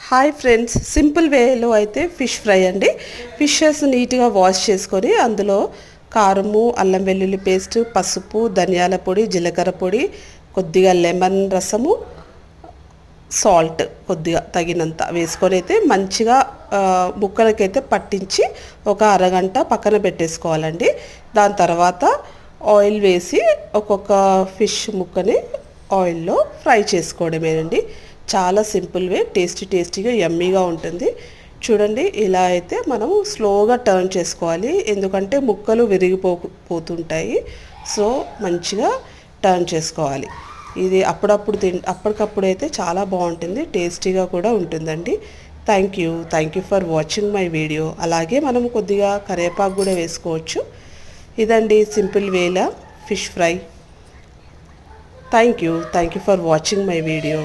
Hi friends, simple వేలో అయితే fish fry అండి. ఫిషెస్ నీట్గా వాష్ చేసుకొని అందులో కారము, అల్లం వెల్లుల్లి పేస్ట్, పసుపు, ధనియాల పొడి, జీలకర్ర పొడి, కొద్దిగా లెమన్ రసము, సాల్ట్ కొద్దిగా తగినంత వేసుకొని అయితే మంచిగా ముక్కలకైతే పట్టించి ఒక అరగంట పక్కన పెట్టేసుకోవాలండి. దాని తర్వాత ఆయిల్ వేసి ఒక్కొక్క ఫిష్ ముక్కని ఆయిల్లో ఫ్రై చేసుకోవడమేనండి. చాలా సింపుల్ వే, టేస్టీగా యమ్మీగా ఉంటుంది. చూడండి, ఇలా అయితే మనం స్లోగా టర్న్ చేసుకోవాలి, ఎందుకంటే ముక్కలు విరిగిపోతుంటాయి. సో మంచిగా టర్న్ చేసుకోవాలి. ఇది అప్పటికప్పుడు అయితే చాలా బాగుంటుంది, టేస్టీగా కూడా ఉంటుందండి. Thank you for watching my video. అలాగే మనం కొద్దిగా కరివేపాకు కూడా వేసుకోవచ్చు. ఇదండి సింపుల్ వేలా fish fry. Thank you for watching my video.